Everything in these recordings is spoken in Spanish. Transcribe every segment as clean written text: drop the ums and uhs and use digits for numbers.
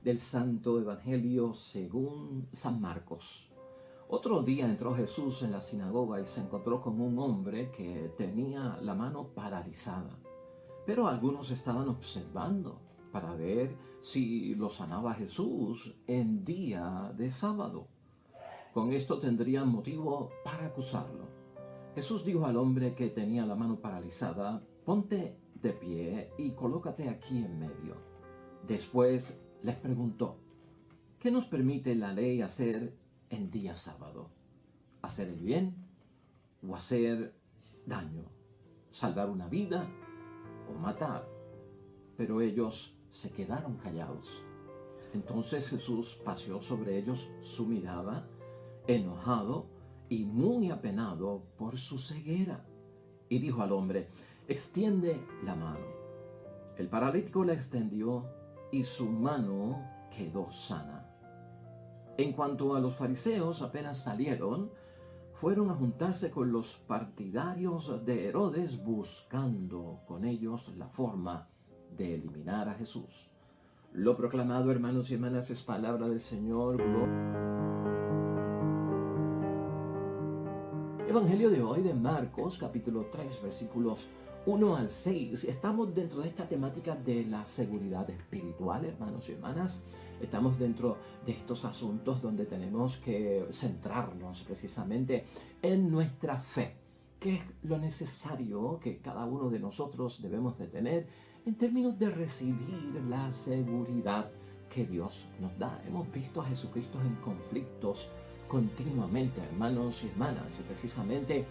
del Santo Evangelio según San Marcos. Otro día entró Jesús en la sinagoga y se encontró con un hombre que tenía la mano paralizada. Pero algunos estaban observando para ver si lo sanaba Jesús en día de sábado. Con esto tendrían motivo para acusarlo. Jesús dijo al hombre que tenía la mano paralizada: ponte de pie y colócate aquí en medio. Después les preguntó: ¿qué nos permite la ley hacer en día sábado? ¿Hacer el bien o hacer daño? ¿Salvar una vida o matar? Pero ellos se quedaron callados. Entonces Jesús paseó sobre ellos su mirada, enojado y muy apenado por su ceguera, y dijo al hombre: extiende la mano. El paralítico la extendió y su mano quedó sana. En cuanto a los fariseos, apenas salieron, fueron a juntarse con los partidarios de Herodes, buscando con ellos la forma de eliminar a Jesús. Lo proclamado, hermanos y hermanas, es palabra del Señor. Evangelio de hoy de Marcos, capítulo 3, versículos 1 al 6. Estamos dentro de esta temática de la seguridad espiritual, hermanos y hermanas. Estamos dentro de estos asuntos donde tenemos que centrarnos precisamente en nuestra fe, que es lo necesario que cada uno de nosotros debemos de tener en términos de recibir la seguridad que Dios nos da. Hemos visto a Jesucristo en conflictos continuamente, hermanos y hermanas, y precisamente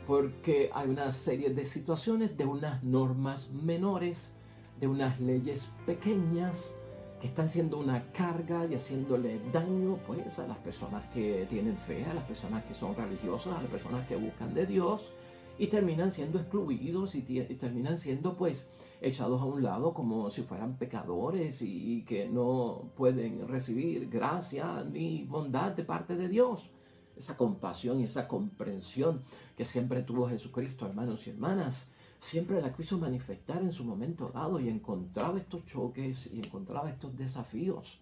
porque hay una serie de situaciones, de unas normas menores, de unas leyes pequeñas que están siendo una carga y haciéndole daño pues a las personas que tienen fe, a las personas que son religiosas, a las personas que buscan de Dios, y terminan siendo excluidos y terminan siendo pues echados a un lado como si fueran pecadores y que no pueden recibir gracia ni bondad de parte de Dios. Esa compasión y esa comprensión que siempre tuvo Jesucristo, hermanos y hermanas, siempre la quiso manifestar en su momento dado y encontraba estos choques y encontraba estos desafíos.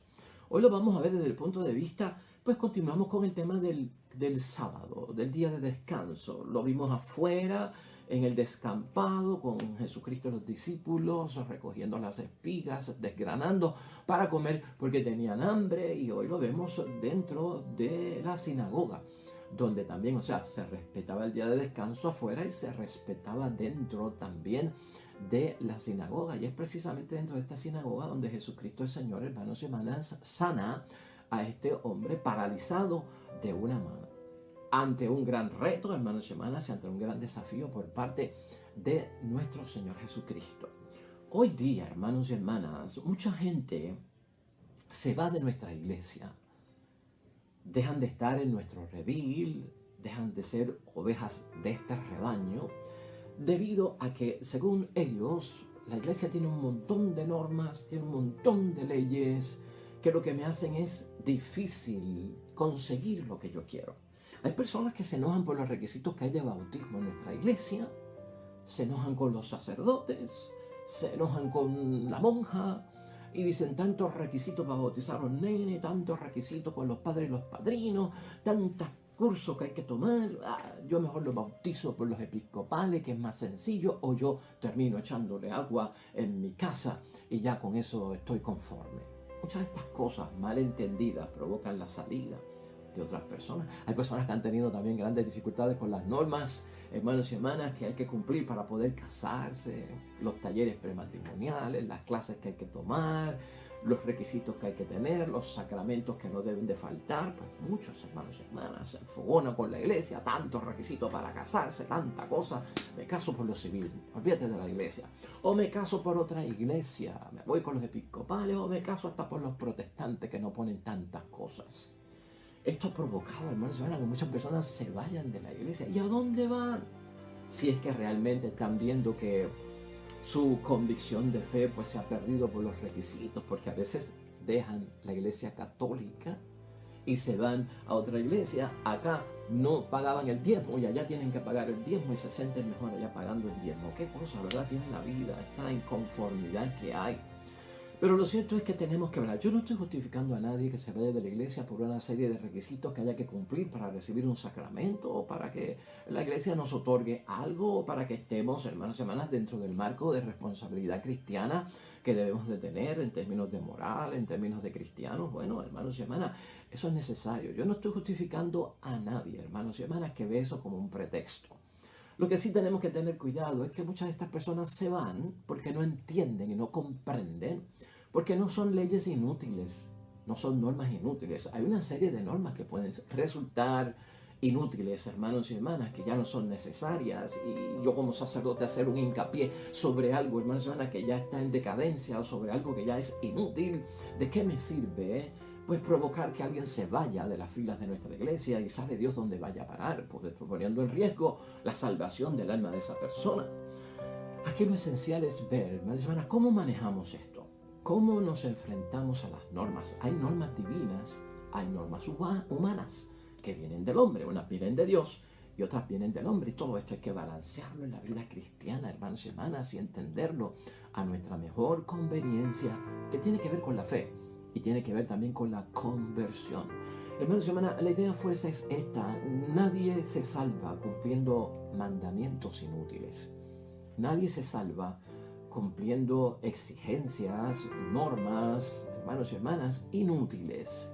Hoy lo vamos a ver desde el punto de vista, pues continuamos con el tema del sábado, del día de descanso. Lo vimos afuera, en el descampado, con Jesucristo y los discípulos, recogiendo las espigas, desgranando para comer porque tenían hambre. Y hoy lo vemos dentro de la sinagoga, donde también, o sea, se respetaba el día de descanso afuera y se respetaba dentro también de la sinagoga. Y es precisamente dentro de esta sinagoga donde Jesucristo el Señor, hermanos y hermanas, sana a este hombre paralizado de una mano. Ante un gran reto, hermanos y hermanas, y ante un gran desafío por parte de nuestro Señor Jesucristo. Hoy día, hermanos y hermanas, mucha gente se va de nuestra iglesia. Dejan de estar en nuestro redil, dejan de ser ovejas de este rebaño, debido a que, según ellos, la iglesia tiene un montón de normas, tiene un montón de leyes, que lo que me hacen es difícil conseguir lo que yo quiero. Hay personas que se enojan por los requisitos que hay de bautismo en nuestra iglesia, se enojan con los sacerdotes, se enojan con la monja y dicen tantos requisitos para bautizar a los nenes, tantos requisitos con los padres y los padrinos, tantos cursos que hay que tomar. Yo mejor lo bautizo por los episcopales, que es más sencillo, o yo termino echándole agua en mi casa y ya con eso estoy conforme. Muchas de estas cosas mal entendidas provocan la salida de otras personas. Hay personas que han tenido también grandes dificultades con las normas, hermanos y hermanas, que hay que cumplir para poder casarse, los talleres prematrimoniales, las clases que hay que tomar, los requisitos que hay que tener, los sacramentos que no deben de faltar. Pues muchos hermanos y hermanas se enfogonan con la iglesia, tantos requisitos para casarse, tanta cosa. Me caso por lo civil, olvídate de la iglesia. O me caso por otra iglesia, me voy con los episcopales, o me caso hasta por los protestantes que no ponen tantas cosas. Esto ha provocado, hermanos y hermanas, que muchas personas se vayan de la iglesia. ¿Y a dónde van? Si es que realmente están viendo que su convicción de fe pues se ha perdido por los requisitos, porque a veces dejan la iglesia católica y se van a otra iglesia. Acá no pagaban el diezmo y allá tienen que pagar el diezmo y se sienten mejor allá pagando el diezmo. Qué cosa, ¿verdad? Tiene la vida, esta inconformidad que hay. Pero lo cierto es que tenemos que hablar. Yo no estoy justificando a nadie que se vaya de la iglesia por una serie de requisitos que haya que cumplir para recibir un sacramento, o para que la iglesia nos otorgue algo, o para que estemos, hermanos y hermanas, dentro del marco de responsabilidad cristiana que debemos de tener en términos de moral, en términos de cristianos. Bueno, hermanos y hermanas, eso es necesario. Yo no estoy justificando a nadie, hermanos y hermanas, que ve eso como un pretexto. Lo que sí tenemos que tener cuidado es que muchas de estas personas se van porque no entienden y no comprenden, porque no son leyes inútiles, no son normas inútiles. Hay una serie de normas que pueden resultar inútiles, hermanos y hermanas, que ya no son necesarias, y yo como sacerdote hacer un hincapié sobre algo, hermanos y hermanas, que ya está en decadencia, o sobre algo que ya es inútil. ¿De qué me sirve? Pues provocar que alguien se vaya de las filas de nuestra iglesia y sabe Dios dónde vaya a parar, pues poniendo en riesgo la salvación del alma de esa persona. Aquí lo esencial es ver, hermanos y hermanas, cómo manejamos esto, cómo nos enfrentamos a las normas. Hay normas divinas, hay normas humanas que vienen del hombre, unas vienen de Dios y otras vienen del hombre, y todo esto hay que balancearlo en la vida cristiana, hermanos y hermanas, y entenderlo a nuestra mejor conveniencia, que tiene que ver con la fe. Y tiene que ver también con la conversión. Hermanos y hermanas, la idea fuerza es esta: nadie se salva cumpliendo mandamientos inútiles. Nadie se salva cumpliendo exigencias, normas, hermanos y hermanas, inútiles.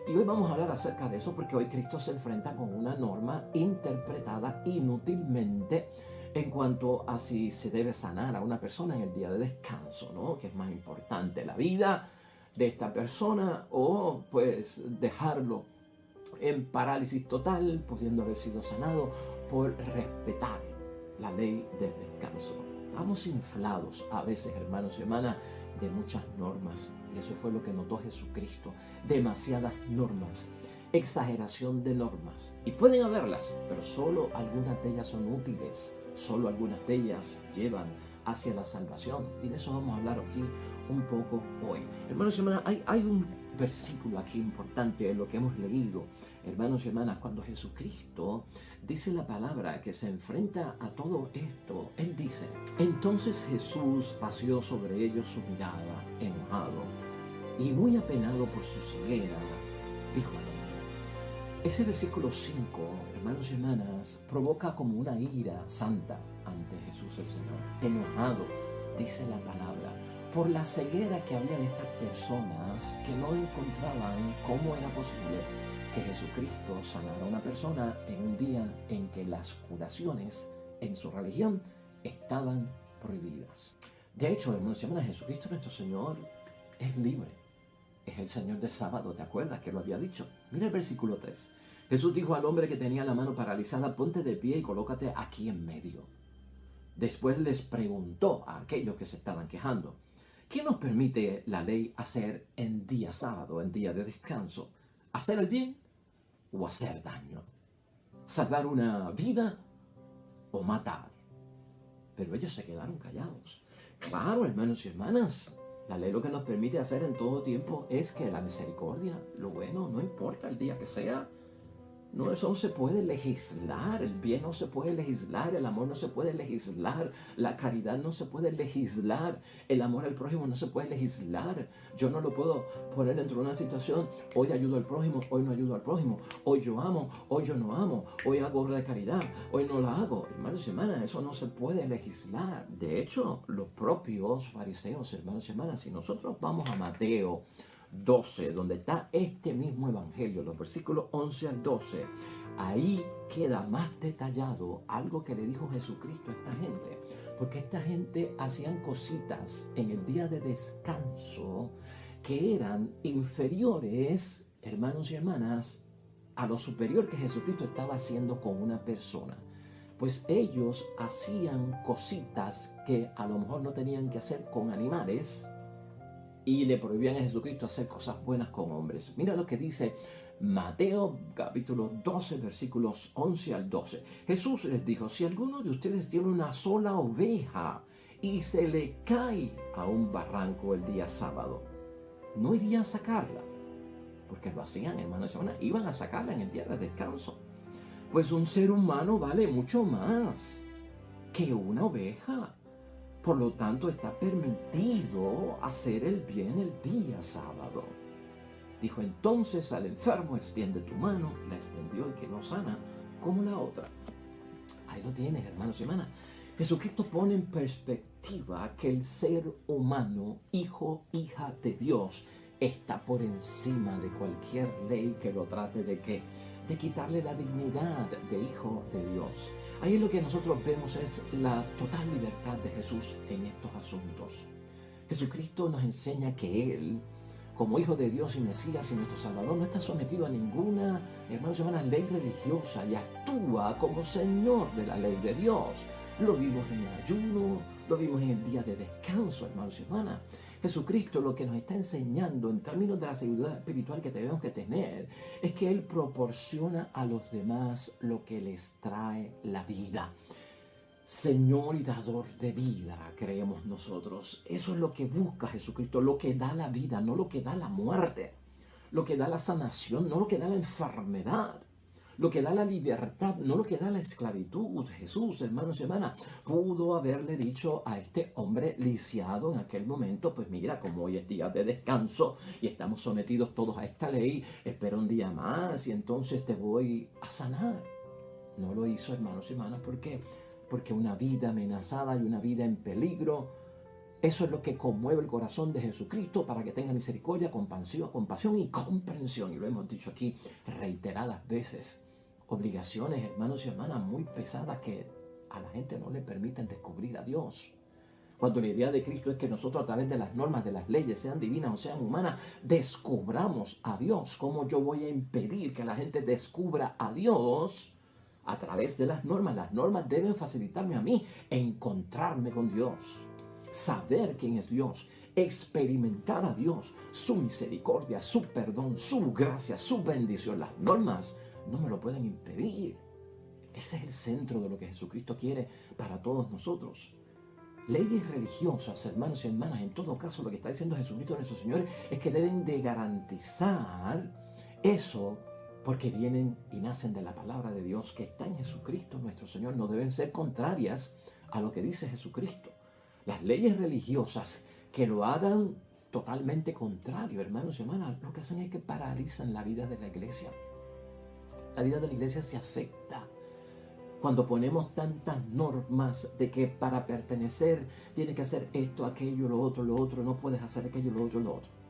Y hoy vamos a hablar acerca de eso, porque hoy Cristo se enfrenta con una norma interpretada inútilmente en cuanto a si se debe sanar a una persona en el día de descanso, ¿no? Que es más importante, la vida de esta persona, o pues dejarlo en parálisis total, pudiendo haber sido sanado por respetar la ley del descanso. Estamos inflados a veces, hermanos y hermanas, de muchas normas, y eso fue lo que notó Jesucristo: demasiadas normas, exageración de normas, y pueden haberlas, pero solo algunas de ellas son útiles, solo algunas de ellas llevan hacia la salvación, y de eso vamos a hablar aquí un poco hoy. Hermanos y hermanas, hay un versículo aquí importante en lo que hemos leído, hermanos y hermanas, cuando Jesucristo dice la palabra que se enfrenta a todo esto. Él dice: entonces Jesús paseó sobre ellos su mirada, enojado y muy apenado por su ceguera, dijo al hombre. Ese versículo 5, hermanos y hermanas, provoca como una ira santa ante Jesús el Señor. Enojado, dice la palabra, por la ceguera que había de estas personas, que no encontraban cómo era posible que Jesucristo sanara a una persona en un día en que las curaciones en su religión estaban prohibidas. De hecho, hermanos y hermanas, Jesucristo nuestro Señor es libre. Es el Señor del sábado, ¿te acuerdas que lo había dicho? Mira el versículo 3. Jesús dijo al hombre que tenía la mano paralizada: ponte de pie y colócate aquí en medio. Después les preguntó a aquellos que se estaban quejando: ¿qué nos permite la ley hacer en día sábado, en día de descanso? ¿Hacer el bien o hacer daño? ¿Salvar una vida o matar? Pero ellos se quedaron callados. Claro, hermanos y hermanas, la ley lo que nos permite hacer en todo tiempo es que la misericordia, lo bueno, no importa el día que sea. No, eso no se puede legislar, el bien no se puede legislar, el amor no se puede legislar, la caridad no se puede legislar, el amor al prójimo no se puede legislar. Yo no lo puedo poner dentro de una situación: hoy ayudo al prójimo, hoy no ayudo al prójimo, hoy yo amo, hoy yo no amo, hoy hago obra de caridad, hoy no la hago. Hermanos y hermanas, eso no se puede legislar. De hecho, los propios fariseos, hermanos y hermanas, si nosotros vamos a Mateo 12, donde está este mismo evangelio, los versículos 11 al 12, ahí queda más detallado algo que le dijo Jesucristo a esta gente, porque esta gente hacían cositas en el día de descanso que eran inferiores, hermanos y hermanas, a lo superior que Jesucristo estaba haciendo con una persona. Pues ellos hacían cositas que a lo mejor no tenían que hacer con animales, y le prohibían a Jesucristo hacer cosas buenas con hombres. Mira lo que dice Mateo capítulo 12, versículos 11 al 12. Jesús les dijo: si alguno de ustedes tiene una sola oveja y se le cae a un barranco el día sábado, ¿no iría a sacarla? Porque lo hacían, hermanos y hermanas, iban a sacarla en el día de descanso. Pues un ser humano vale mucho más que una oveja. Por lo tanto, está permitido hacer el bien el día sábado. Dijo entonces al enfermo, extiende tu mano. La extendió y quedó sana como la otra. Ahí lo tienes, hermanos y hermanas. Jesucristo pone en perspectiva que el ser humano, hijo, hija de Dios, está por encima de cualquier ley que lo trate de quitarle la dignidad de hijo de Dios. Ahí lo que nosotros vemos es la total libertad de Jesús en estos asuntos. Jesucristo nos enseña que Él, como Hijo de Dios y Mesías y nuestro Salvador, no está sometido a ninguna, hermanos y hermanas, ley religiosa y actúa como Señor de la ley de Dios. Lo vimos en el ayuno, lo vimos en el día de descanso, hermanos y hermanas. Jesucristo lo que nos está enseñando en términos de la seguridad espiritual que tenemos que tener es que Él proporciona a los demás lo que les trae la vida. Señor y dador de vida, creemos nosotros. Eso es lo que busca Jesucristo, lo que da la vida, no lo que da la muerte, lo que da la sanación, no lo que da la enfermedad, lo que da la libertad, no lo que da la esclavitud. Jesús, hermanos y hermanas, pudo haberle dicho a este hombre lisiado en aquel momento, pues mira, como hoy es día de descanso y estamos sometidos todos a esta ley, espera un día más y entonces te voy a sanar. No lo hizo, hermanos y hermanas, porque una vida amenazada y una vida en peligro, eso es lo que conmueve el corazón de Jesucristo para que tenga misericordia, compasión y comprensión. Y lo hemos dicho aquí reiteradas veces. Obligaciones, hermanos y hermanas, muy pesadas que a la gente no le permiten descubrir a Dios. Cuando la idea de Cristo es que nosotros a través de las normas, de las leyes, sean divinas o sean humanas, descubramos a Dios. ¿Cómo yo voy a impedir que la gente descubra a Dios? A través de las normas. Las normas deben facilitarme a mí encontrarme con Dios, saber quién es Dios, experimentar a Dios, su misericordia, su perdón, su gracia, su bendición. Las normas no me lo pueden impedir. Ese es el centro de lo que Jesucristo quiere para todos nosotros. Leyes religiosas, hermanos y hermanas, en todo caso lo que está diciendo Jesucristo nuestro Señor es que deben de garantizar eso, porque vienen y nacen de la palabra de Dios que está en Jesucristo nuestro Señor. No deben ser contrarias a lo que dice Jesucristo. Las leyes religiosas que lo hagan totalmente contrario, hermanos y hermanas, lo que hacen es que paralizan la vida de la iglesia. La vida de la iglesia se afecta cuando ponemos tantas normas de que para pertenecer tienes que hacer esto, aquello, lo otro, no puedes hacer aquello, lo otro.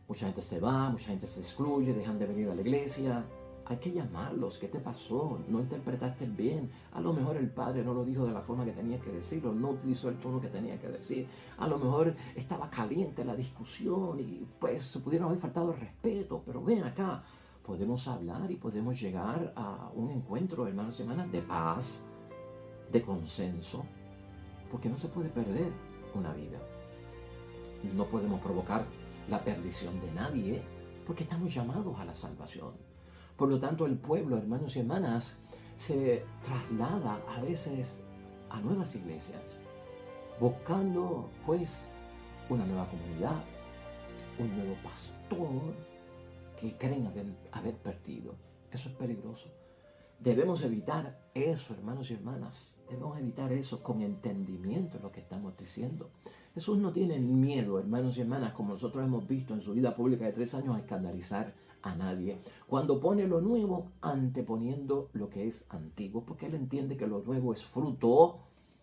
Mucha gente se va, mucha gente se excluye, dejan de venir a la iglesia. Hay que llamarlos. ¿Qué te pasó? No interpretaste bien. A lo mejor el padre no lo dijo de la forma que tenía que decirlo, no utilizó el tono que tenía que decir. A lo mejor estaba caliente la discusión y pues se pudieron haber faltado el respeto. Pero ven acá, podemos hablar y podemos llegar a un encuentro, hermanos y hermanas, de paz, de consenso, porque no se puede perder una vida. No podemos provocar la perdición de nadie, porque estamos llamados a la salvación. Por lo tanto, el pueblo, hermanos y hermanas, se traslada a veces a nuevas iglesias, buscando pues una nueva comunidad, un nuevo pastor que creen haber perdido. Eso es peligroso. Debemos evitar eso, hermanos y hermanas. Debemos evitar eso con entendimiento, lo que estamos diciendo. Jesús no tiene miedo, hermanos y hermanas, como nosotros hemos visto en su vida pública de 3 años, a escandalizar a nadie. Cuando pone lo nuevo, anteponiendo lo que es antiguo, porque Él entiende que lo nuevo es fruto,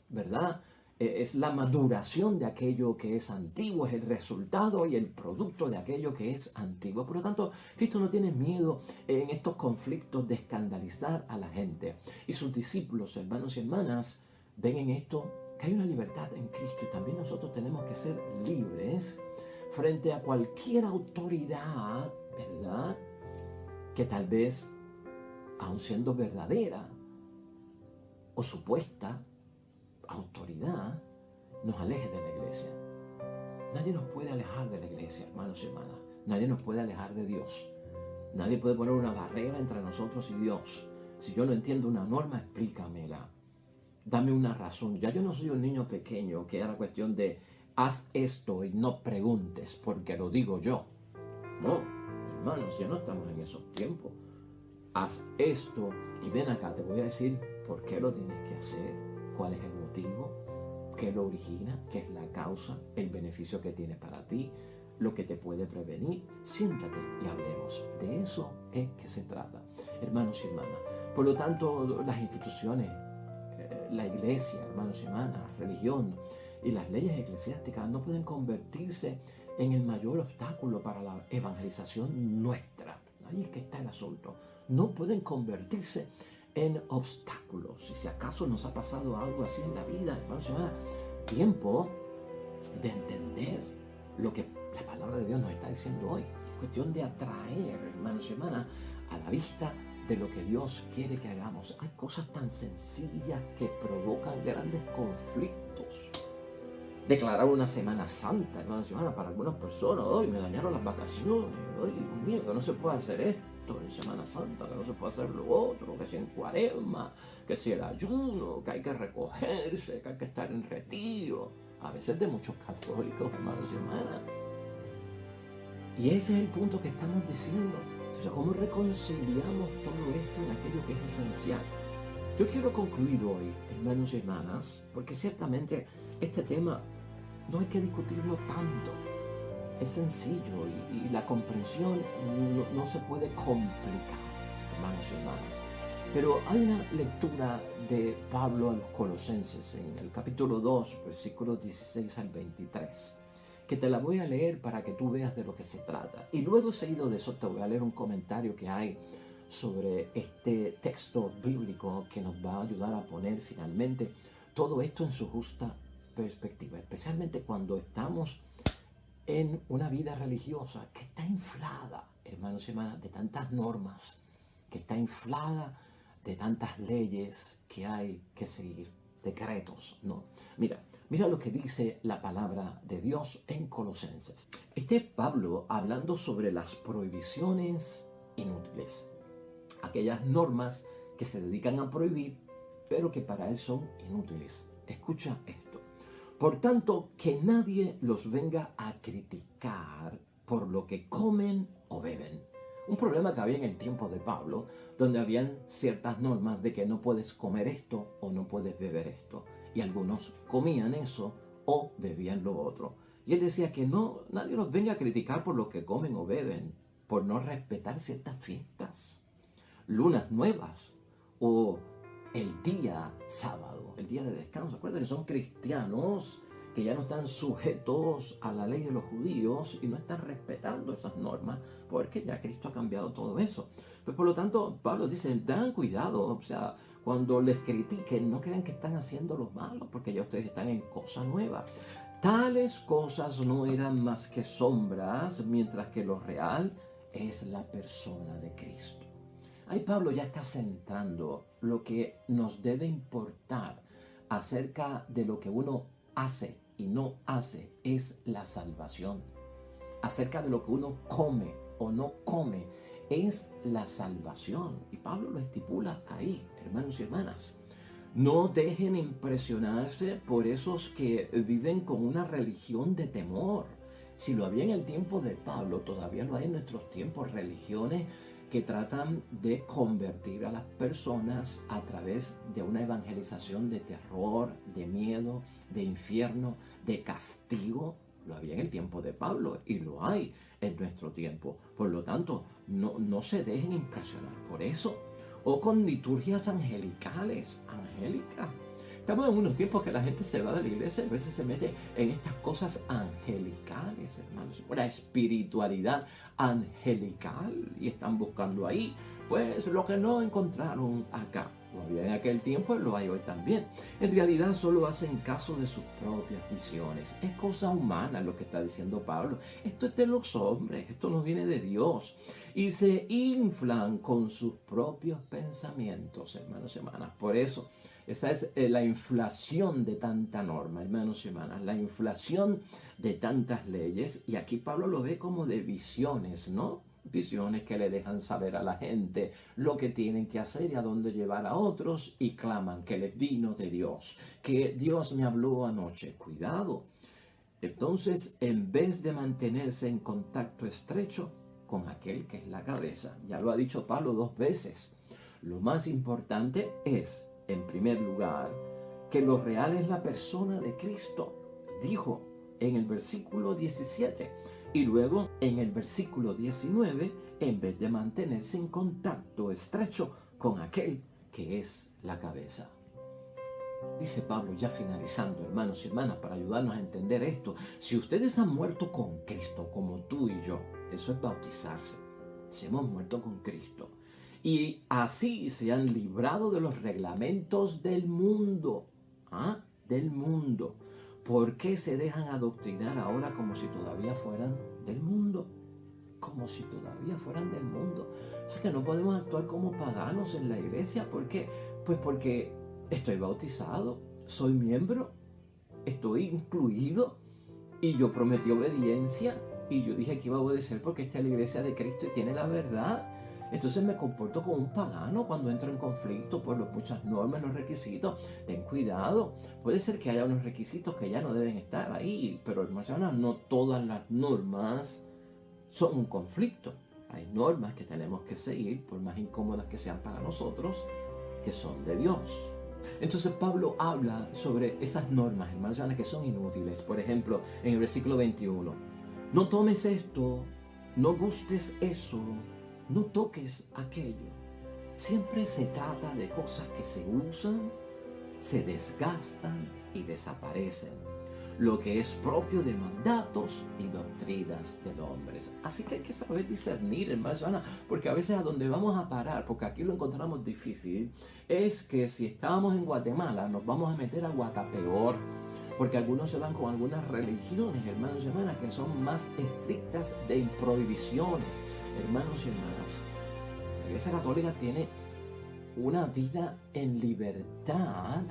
¿verdad? Es la maduración de aquello que es antiguo, es el resultado y el producto de aquello que es antiguo. Por lo tanto, Cristo no tiene miedo en estos conflictos de escandalizar a la gente. Y sus discípulos, hermanos y hermanas, ven en esto que hay una libertad en Cristo y también nosotros tenemos que ser libres frente a cualquier autoridad, ¿verdad? Que tal vez, aun siendo verdadera o supuesta autoridad, nos aleje de la iglesia. Nadie nos puede alejar de la iglesia, hermanos y hermanas. Nadie nos puede alejar de Dios. Nadie puede poner una barrera entre nosotros y Dios. Si yo no entiendo una norma, explícamela. Dame una razón. Ya yo no soy un niño pequeño que era cuestión de haz esto y no preguntes porque lo digo yo. No, hermanos, ya no estamos en esos tiempos. Haz esto y ven acá, te voy a decir por qué lo tienes que hacer, cuál es el motivo. qué lo origina, qué es la causa, el beneficio que tiene para ti, lo que te puede prevenir. Siéntate y hablemos. De eso es que se trata, hermanos y hermanas. Por lo tanto, las instituciones, la iglesia, hermanos y hermanas, religión y las leyes eclesiásticas no pueden convertirse en el mayor obstáculo para la evangelización nuestra. Ahí es que está el asunto. No pueden convertirse en obstáculos. Y si acaso nos ha pasado algo así en la vida, hermanos y hermanas, tiempo de entender lo que la palabra de Dios nos está diciendo hoy. Es cuestión de atraer, hermanos y hermanas, a la vista de lo que Dios quiere que hagamos. Hay cosas tan sencillas que provocan grandes conflictos. Declarar una Semana Santa, hermanos y hermanas, para algunas personas, hoy me dañaron las vacaciones, hoy, Dios mío, que no se puede hacer esto en Semana Santa, que no se puede hacer lo otro, que si en Cuaresma, que si el ayuno, que hay que recogerse, que hay que estar en retiro. A veces de muchos católicos, hermanos y hermanas. Y ese es el punto que estamos diciendo. Entonces, ¿cómo reconciliamos todo esto en aquello que es esencial? Yo quiero concluir hoy, hermanos y hermanas, porque ciertamente este tema no hay que discutirlo tanto. Es sencillo y la comprensión no se puede complicar, hermanos y hermanas. Pero hay una lectura de Pablo a los Colosenses en el capítulo 2, versículos 16 al 23, que te la voy a leer para que tú veas de lo que se trata. Y luego, seguido de eso, te voy a leer un comentario que hay sobre este texto bíblico que nos va a ayudar a poner finalmente todo esto en su justa perspectiva, especialmente cuando estamos en una vida religiosa que está inflada, hermanos y hermanas, de tantas normas, que está inflada de tantas leyes que hay que seguir, decretos, ¿no? Mira lo que dice la palabra de Dios en Colosenses. Este es Pablo hablando sobre las prohibiciones inútiles, aquellas normas que se dedican a prohibir, pero que para él son inútiles. Escucha esto. Por tanto, que nadie los venga a criticar por lo que comen o beben. Un problema que había en el tiempo de Pablo, donde habían ciertas normas de que no puedes comer esto o no puedes beber esto. Y algunos comían eso o bebían lo otro. Y él decía que nadie los venga a criticar por lo que comen o beben, por no respetar ciertas fiestas, lunas nuevas o el día sábado, el día de descanso. Acuérdense que son cristianos que ya no están sujetos a la ley de los judíos y no están respetando esas normas, porque ya Cristo ha cambiado todo eso. Pues por lo tanto, Pablo dice, tengan cuidado, o sea, cuando les critiquen, no crean que están haciendo lo malo, porque ya ustedes están en cosa nueva. Tales cosas no eran más que sombras, mientras que lo real es la persona de Cristo. Ahí Pablo ya está centrando lo que nos debe importar acerca de lo que uno hace y no hace, es la salvación. Acerca de lo que uno come o no come, es la salvación. Y Pablo lo estipula ahí, hermanos y hermanas. No dejen impresionarse por esos que viven con una religión de temor. Si lo había en el tiempo de Pablo, todavía lo hay en nuestros tiempos, religiones que tratan de convertir a las personas a través de una evangelización de terror, de miedo, de infierno, de castigo. Lo había en el tiempo de Pablo y lo hay en nuestro tiempo. Por lo tanto, no se dejen impresionar por eso. O con liturgias angelicales, angélicas. Estamos en unos tiempos que la gente se va de la iglesia y a veces se mete en estas cosas angelicales, hermanos. Una espiritualidad angelical y están buscando ahí, pues, lo que no encontraron acá. Lo había en aquel tiempo y lo hay hoy también. En realidad solo hacen caso de sus propias visiones. Es cosa humana lo que está diciendo Pablo. Esto es de los hombres, esto no viene de Dios. Y se inflan con sus propios pensamientos, hermanos y hermanas. Por eso, esa es la inflación de tanta norma, hermanos y hermanas, la inflación de tantas leyes. Y aquí Pablo lo ve como de visiones, ¿no? Visiones que le dejan saber a la gente lo que tienen que hacer y a dónde llevar a otros, y claman que les vino de Dios, que Dios me habló anoche. Cuidado. Entonces, en vez de mantenerse en contacto estrecho con aquel que es la cabeza, ya lo ha dicho Pablo 2 veces, lo más importante es, en primer lugar, que lo real es la persona de Cristo, dijo en el versículo 17. Y luego en el versículo 19, en vez de mantenerse en contacto estrecho con aquel que es la cabeza. Dice Pablo, ya finalizando, hermanos y hermanas, para ayudarnos a entender esto: si ustedes han muerto con Cristo, como tú y yo, eso es bautizarse. Si hemos muerto con Cristo y así se han librado de los reglamentos del mundo, del mundo, ¿por qué se dejan adoctrinar ahora como si todavía fueran del mundo? Como si todavía fueran del mundo. O sea que no podemos actuar como paganos en la iglesia. ¿Por qué? Pues porque estoy bautizado, soy miembro, estoy incluido y yo prometí obediencia y yo dije que iba a obedecer porque esta es la iglesia de Cristo y tiene la verdad. Entonces me comporto como un pagano cuando entro en conflicto por muchas normas, los requisitos. Ten cuidado, puede ser que haya unos requisitos que ya no deben estar ahí, pero hermanos, no todas las normas son un conflicto. Hay normas que tenemos que seguir, por más incómodas que sean para nosotros, que son de Dios. Entonces Pablo habla sobre esas normas, hermanos, que son inútiles. Por ejemplo, en el versículo 21, no tomes esto, no gustes eso, no toques aquello. Siempre se trata de cosas que se usan, se desgastan y desaparecen, lo que es propio de mandatos y doctrinas de hombres. Así que hay que saber discernir, hermanos, porque a veces a donde vamos a parar, porque aquí lo encontramos difícil, es que si estábamos en Guatemala nos vamos a meter a Guatapeor, porque algunos se van con algunas religiones, hermanos y hermanas, que son más estrictas de prohibiciones. Hermanos y hermanas, la Iglesia Católica tiene una vida en libertad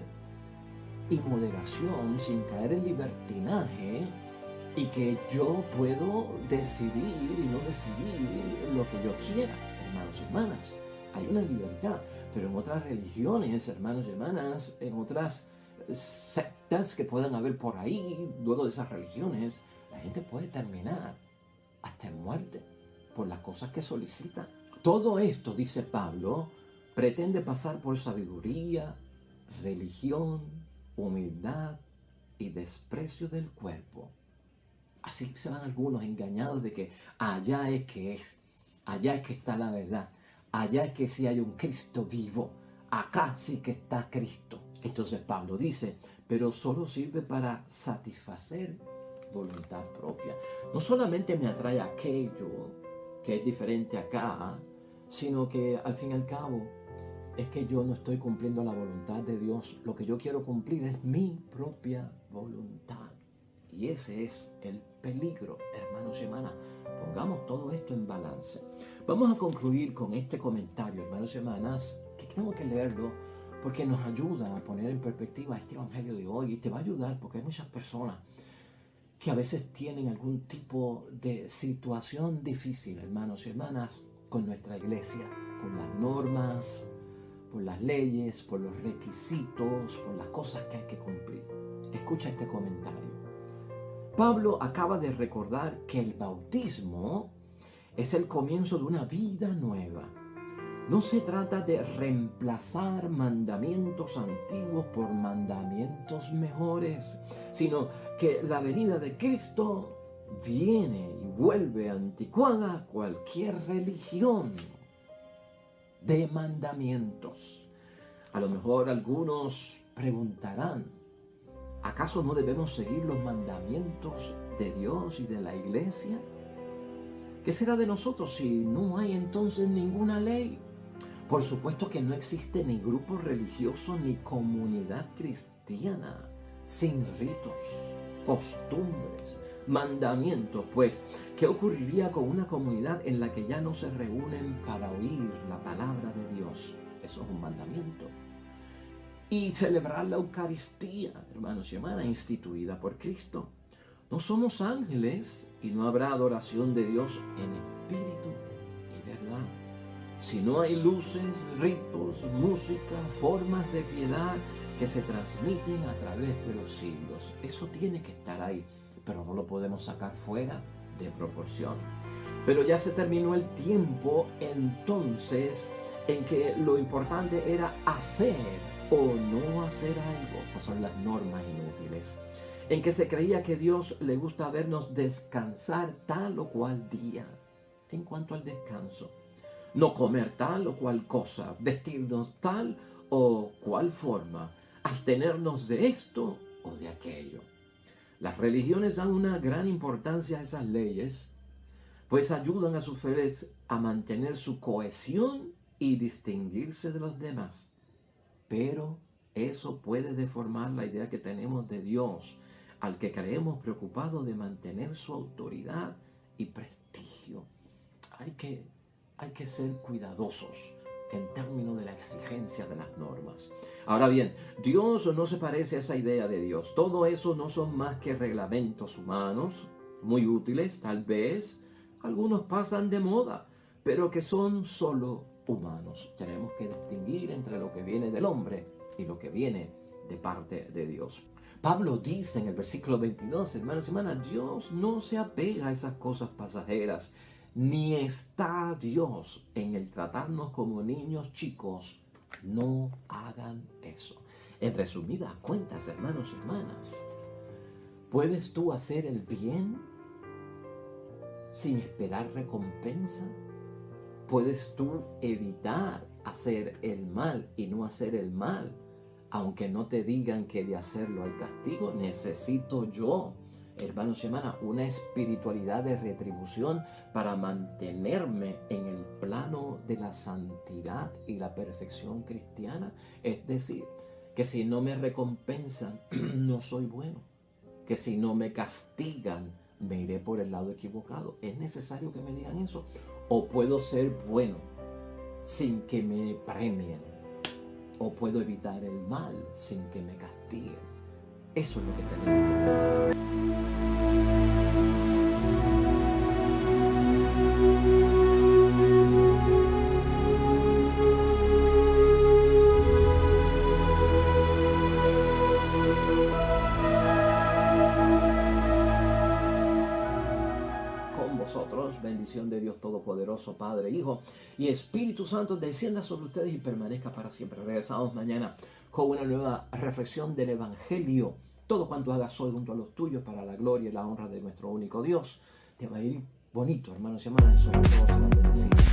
y moderación, sin caer en libertinaje, y que yo puedo decidir y no decidir lo que yo quiera, hermanos y hermanas. Hay una libertad, pero en otras religiones, hermanos y hermanas, en otras sectas que puedan haber por ahí, luego de esas religiones, la gente puede terminar hasta en muerte por las cosas que solicita. Todo esto, dice Pablo, pretende pasar por sabiduría, religión, humildad y desprecio del cuerpo. Así se van algunos engañados de que allá es que está la verdad, allá es que sí hay un Cristo vivo, acá sí que está Cristo. Entonces Pablo dice, pero solo sirve para satisfacer voluntad propia. No solamente me atrae aquello que es diferente acá, sino que al fin y al cabo es que yo no estoy cumpliendo la voluntad de Dios. Lo que yo quiero cumplir es mi propia voluntad. Y ese es el peligro, hermanos y hermanas. Pongamos todo esto en balance. Vamos a concluir con este comentario, hermanos y hermanas, que tengo que leerlo porque nos ayuda a poner en perspectiva este evangelio de hoy. Y te va a ayudar porque hay muchas personas que a veces tienen algún tipo de situación difícil, hermanos y hermanas, con nuestra iglesia, por las normas, por las leyes, por los requisitos, por las cosas que hay que cumplir. Escucha este comentario. Pablo acaba de recordar que el bautismo es el comienzo de una vida nueva. No se trata de reemplazar mandamientos antiguos por mandamientos mejores, sino que la venida de Cristo viene y vuelve anticuada cualquier religión de mandamientos. A lo mejor algunos preguntarán, ¿acaso no debemos seguir los mandamientos de Dios y de la iglesia? ¿Qué será de nosotros si no hay entonces ninguna ley? Por supuesto que no existe ni grupo religioso ni comunidad cristiana sin ritos, costumbres, mandamientos. Pues, ¿qué ocurriría con una comunidad en la que ya no se reúnen para oír la palabra de Dios? Eso es un mandamiento. Y celebrar la Eucaristía, hermanos y hermanas, instituida por Cristo. No somos ángeles y no habrá adoración de Dios en espíritu y verdad. Si no hay luces, ritos, música, formas de piedad que se transmiten a través de los siglos. Eso tiene que estar ahí, pero no lo podemos sacar fuera de proporción. Pero ya se terminó el tiempo entonces en que lo importante era hacer o no hacer algo. Esas son las normas inútiles. En que se creía que Dios le gusta vernos descansar tal o cual día. En cuanto al descanso, no comer tal o cual cosa, vestirnos tal o cual forma, abstenernos de esto o de aquello. Las religiones dan una gran importancia a esas leyes, pues ayudan a sus fieles a mantener su cohesión y distinguirse de los demás. Pero eso puede deformar la idea que tenemos de Dios, al que creemos preocupado de mantener su autoridad y prestigio. Hay que ser cuidadosos en términos de la exigencia de las normas. Ahora bien, Dios no se parece a esa idea de Dios. Todo eso no son más que reglamentos humanos, muy útiles tal vez. Algunos pasan de moda, pero que son solo humanos. Tenemos que distinguir entre lo que viene del hombre y lo que viene de parte de Dios. Pablo dice en el versículo 22, hermanos y hermanas, Dios no se apega a esas cosas pasajeras, ni está Dios en el tratarnos como niños chicos. No hagan eso. En resumidas cuentas, hermanos y hermanas, ¿puedes tú hacer el bien sin esperar recompensa? ¿Puedes tú evitar hacer el mal y no hacer el mal, aunque no te digan que de hacerlo hay castigo? Necesito yo, hermanos y hermanas, una espiritualidad de retribución para mantenerme en el plano de la santidad y la perfección cristiana. Es decir, que si no me recompensan, no soy bueno. Que si no me castigan, me iré por el lado equivocado. ¿Es necesario que me digan eso? ¿O puedo ser bueno sin que me premien? ¿O puedo evitar el mal sin que me castiguen? Eso es lo que tenemos que pensar. Con vosotros, bendición de Dios Todopoderoso, Padre, Hijo y Espíritu Santo, descienda sobre ustedes y permanezca para siempre. Regresamos mañana con una nueva reflexión del Evangelio. Todo cuanto hagas hoy junto a los tuyos para la gloria y la honra de nuestro único Dios. Te va a ir bonito, hermanos y hermanas, sobre todo serán bendecidos.